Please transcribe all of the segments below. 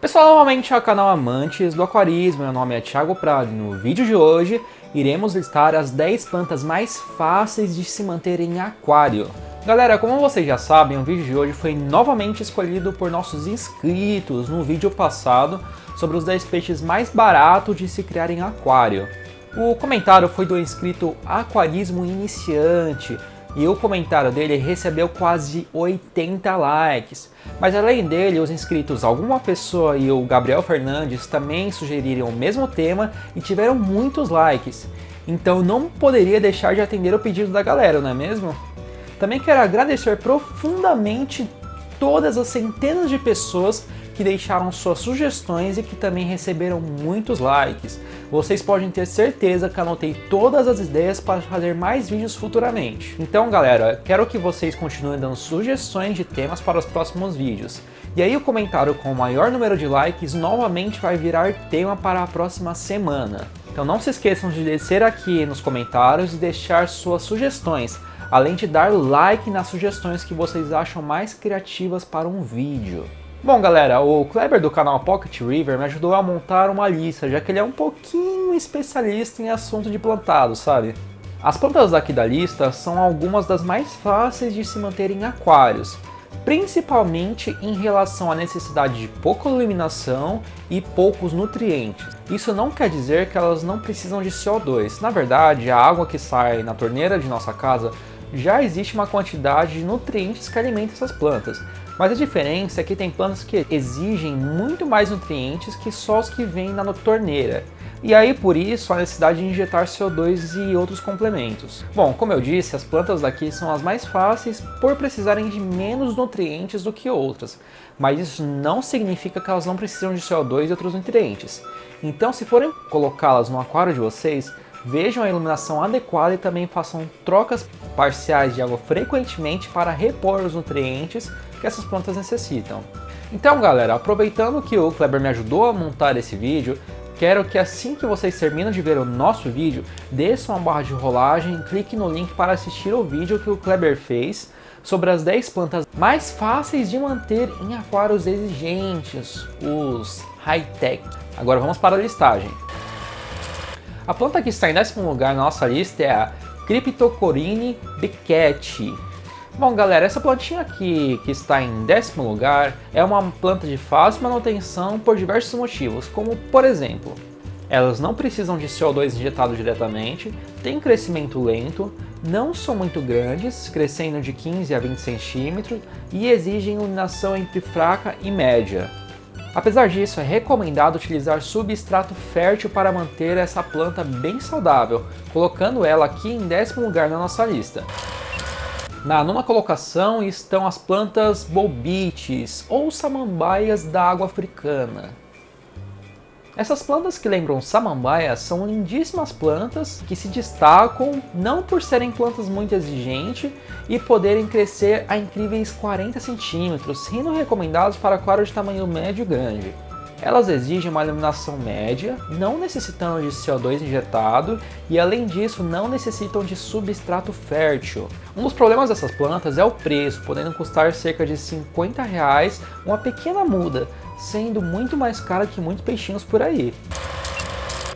Pessoal, novamente ao canal Amantes do Aquarismo, meu nome é Thiago Prado e no vídeo de hoje iremos listar as 10 plantas mais fáceis de se manter em aquário. Galera, como vocês já sabem, o vídeo de hoje foi novamente escolhido por nossos inscritos no vídeo passado sobre os 10 peixes mais baratos de se criar em aquário. O comentário foi do inscrito Aquarismo Iniciante e o comentário dele recebeu quase 80 likes. Mas além dele, os inscritos Alguma Pessoa e o Gabriel Fernandes também sugeriram o mesmo tema e tiveram muitos likes. Então não poderia deixar de atender o pedido da galera, não é mesmo? Também quero agradecer profundamente todas as centenas de pessoas que deixaram suas sugestões e que também receberam muitos likes. Vocês podem ter certeza que anotei todas as ideias para fazer mais vídeos futuramente. Então galera, quero que vocês continuem dando sugestões de temas para os próximos vídeos. E aí o comentário com o maior número de likes novamente vai virar tema para a próxima semana. Então não se esqueçam de descer aqui nos comentários e deixar suas sugestões, além de dar like nas sugestões que vocês acham mais criativas para um vídeo. Bom galera, o Kleber do canal Pocket River me ajudou a montar uma lista, já que ele é um pouquinho especialista em assunto de plantado, sabe? As plantas daqui da lista são algumas das mais fáceis de se manter em aquários, principalmente em relação à necessidade de pouca iluminação e poucos nutrientes. Isso não quer dizer que elas não precisam de CO2, na verdade a água que sai na torneira de nossa casa já existe uma quantidade de nutrientes que alimentam essas plantas. Mas a diferença é que tem plantas que exigem muito mais nutrientes que só os que vêm na torneira. E aí por isso a necessidade de injetar CO2 e outros complementos. Bom, como eu disse, as plantas daqui são as mais fáceis por precisarem de menos nutrientes do que outras. Mas isso não significa que elas não precisam de CO2 e outros nutrientes. Então se forem colocá-las no aquário de vocês, vejam a iluminação adequada e também façam trocas parciais de água frequentemente para repor os nutrientes que essas plantas necessitam. Então galera, aproveitando que o Kleber me ajudou a montar esse vídeo, quero que assim que vocês terminam de ver o nosso vídeo, desçam a barra de rolagem e clique no link para assistir o vídeo que o Kleber fez sobre as 10 plantas mais fáceis de manter em aquários exigentes, os high-tech. Agora vamos para a listagem. A planta que está em 10º lugar na nossa lista é a Cryptocoryne becketi. Bom galera, essa plantinha aqui que está em 10º lugar é uma planta de fácil manutenção por diversos motivos, como por exemplo, elas não precisam de CO2 injetado diretamente, têm crescimento lento, não são muito grandes, crescendo de 15 a 20 centímetros e exigem iluminação entre fraca e média. Apesar disso, é recomendado utilizar substrato fértil para manter essa planta bem saudável, colocando ela aqui em 10º lugar na nossa lista. Na nona colocação estão as plantas bolbites, ou samambaias da água africana. Essas plantas que lembram samambaias são lindíssimas plantas que se destacam não por serem plantas muito exigentes e poderem crescer a incríveis 40 centímetros, sendo recomendadas para aquários de tamanho médio e grande. Elas exigem uma iluminação média, não necessitando de CO2 injetado e além disso não necessitam de substrato fértil. Um dos problemas dessas plantas é o preço, podendo custar cerca de R$50 uma pequena muda, sendo muito mais cara que muitos peixinhos por aí.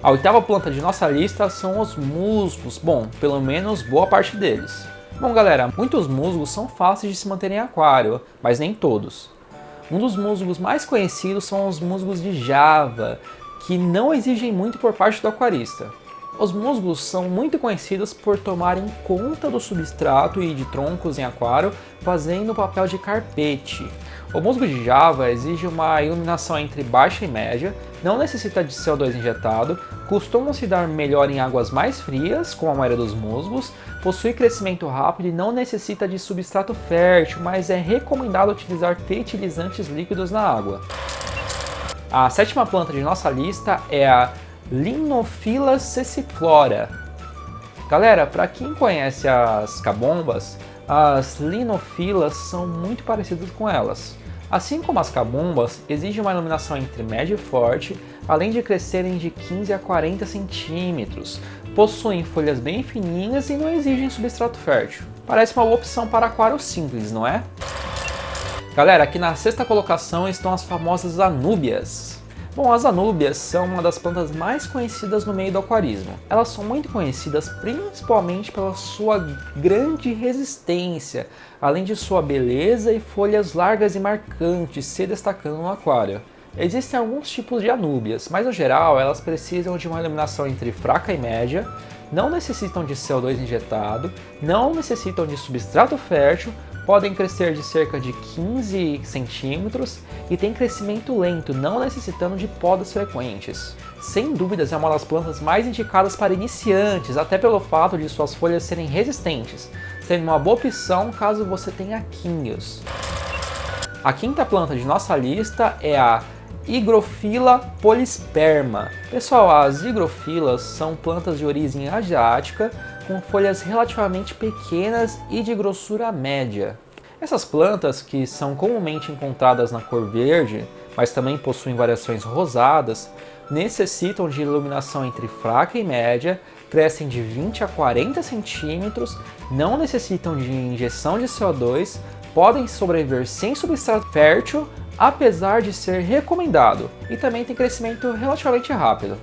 A oitava planta de nossa lista são os musgos, bom, pelo menos boa parte deles. Bom galera, muitos musgos são fáceis de se manter em aquário, mas nem todos. Um dos musgos mais conhecidos são os musgos de Java, que não exigem muito por parte do aquarista. Os musgos são muito conhecidos por tomarem conta do substrato e de troncos em aquário, fazendo o papel de carpete. O musgo de Java exige uma iluminação entre baixa e média, não necessita de CO2 injetado, costumam se dar melhor em águas mais frias, como a maioria dos musgos, possui crescimento rápido e não necessita de substrato fértil, mas é recomendado utilizar fertilizantes líquidos na água. A sétima planta de nossa lista é a Linophila sessiflora. Galera, para quem conhece as cabombas, as linofilas são muito parecidas com elas. Assim como as cabombas, exigem uma iluminação entre média e forte, além de crescerem de 15 a 40 centímetros. Possuem folhas bem fininhas e não exigem substrato fértil. Parece uma boa opção para aquário simples, não é? Galera, aqui na sexta colocação estão as famosas anúbias. Bom, as anúbias são uma das plantas mais conhecidas no meio do aquarismo. Elas são muito conhecidas principalmente pela sua grande resistência, além de sua beleza e folhas largas e marcantes se destacando no aquário. Existem alguns tipos de anúbias, mas no geral elas precisam de uma iluminação entre fraca e média, não necessitam de CO2 injetado, não necessitam de substrato fértil, podem crescer de cerca de 15 centímetros e têm crescimento lento, não necessitando de podas frequentes. Sem dúvidas é uma das plantas mais indicadas para iniciantes, até pelo fato de suas folhas serem resistentes, sendo uma boa opção caso você tenha quinhos. A quinta planta de nossa lista é a Hygrophila polisperma. Pessoal, as higrofilas são plantas de origem asiática com folhas relativamente pequenas e de grossura média. Essas plantas, que são comumente encontradas na cor verde, mas também possuem variações rosadas, necessitam de iluminação entre fraca e média, crescem de 20 a 40 centímetros, não necessitam de injeção de CO2, podem sobreviver sem substrato fértil, apesar de ser recomendado, e também tem crescimento relativamente rápido.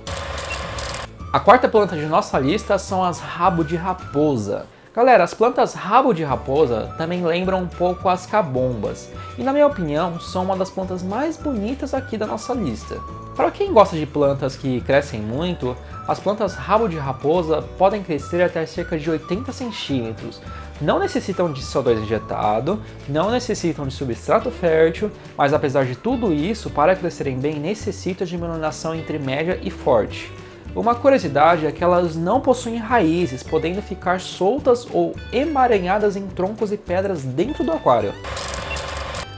A quarta planta de nossa lista são as rabo de raposa. Galera, as plantas rabo de raposa também lembram um pouco as cabombas, e na minha opinião são uma das plantas mais bonitas aqui da nossa lista. Para quem gosta de plantas que crescem muito, as plantas rabo de raposa podem crescer até cerca de 80 centímetros. Não necessitam de CO2 injetado, não necessitam de substrato fértil, mas apesar de tudo isso, para crescerem bem necessitam de uma iluminação entre média e forte. Uma curiosidade é que elas não possuem raízes, podendo ficar soltas ou emaranhadas em troncos e pedras dentro do aquário.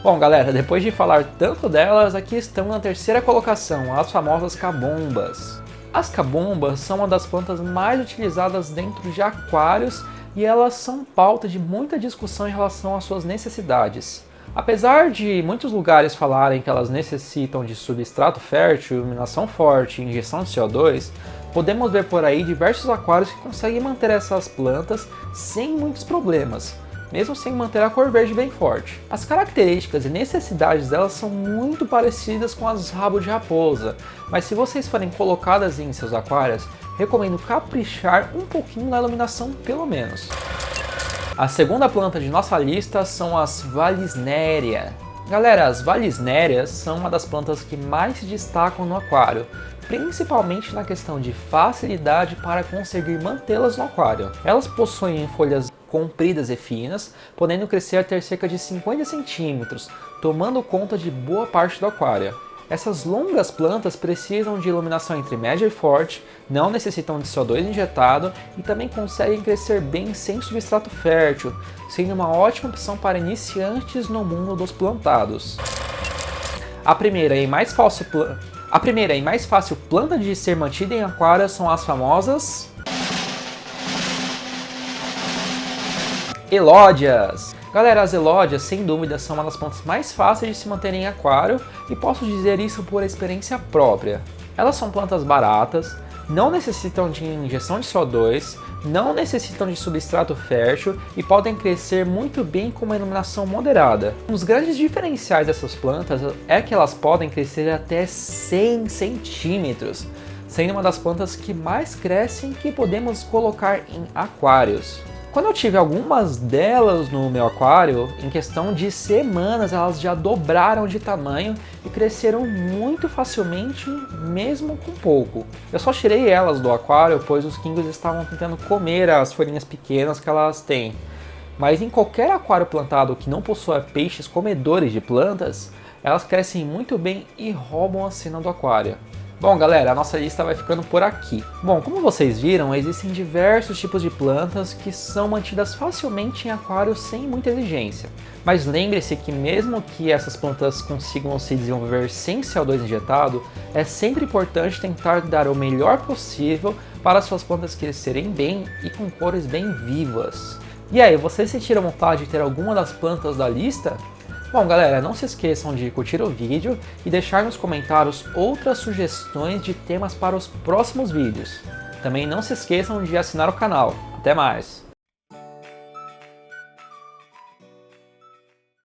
Bom galera, depois de falar tanto delas, aqui estão na terceira colocação, as famosas cabombas. As cabombas são uma das plantas mais utilizadas dentro de aquários e elas são pauta de muita discussão em relação às suas necessidades. Apesar de muitos lugares falarem que elas necessitam de substrato fértil, iluminação forte e injeção de CO2, podemos ver por aí diversos aquários que conseguem manter essas plantas sem muitos problemas, mesmo sem manter a cor verde bem forte. As características e necessidades delas são muito parecidas com as rabo de raposa, mas se vocês forem colocadas em seus aquários, recomendo caprichar um pouquinho na iluminação pelo menos. A segunda planta de nossa lista são as Vallisneria. Galera, as Vallisnerias são uma das plantas que mais se destacam no aquário, principalmente na questão de facilidade para conseguir mantê-las no aquário. Elas possuem folhas compridas e finas, podendo crescer até cerca de 50 centímetros, tomando conta de boa parte do aquário. Essas longas plantas precisam de iluminação entre média e forte, não necessitam de CO2 injetado e também conseguem crescer bem sem substrato fértil, sendo uma ótima opção para iniciantes no mundo dos plantados. A primeira e mais fácil planta de ser mantida em aquário são as famosas Elódias. Galera, as elódias sem dúvida são uma das plantas mais fáceis de se manter em aquário e posso dizer isso por experiência própria. Elas são plantas baratas, não necessitam de injeção de CO2, não necessitam de substrato fértil e podem crescer muito bem com uma iluminação moderada. Um dos grandes diferenciais dessas plantas é que elas podem crescer até 100 centímetros, sendo uma das plantas que mais crescem que podemos colocar em aquários. Quando eu tive algumas delas no meu aquário, em questão de semanas elas já dobraram de tamanho e cresceram muito facilmente, mesmo com pouco. Eu só tirei elas do aquário, pois os quingos estavam tentando comer as folhinhas pequenas que elas têm. Mas em qualquer aquário plantado que não possua peixes comedores de plantas, elas crescem muito bem e roubam a cena do aquário. Bom galera, a nossa lista vai ficando por aqui. Bom, como vocês viram, existem diversos tipos de plantas que são mantidas facilmente em aquários sem muita exigência. Mas lembre-se que mesmo que essas plantas consigam se desenvolver sem CO2 injetado, é sempre importante tentar dar o melhor possível para suas plantas crescerem bem e com cores bem vivas. E aí, vocês sentiram vontade de ter alguma das plantas da lista? Bom galera, não se esqueçam de curtir o vídeo e deixar nos comentários outras sugestões de temas para os próximos vídeos. Também não se esqueçam de assinar o canal. Até mais!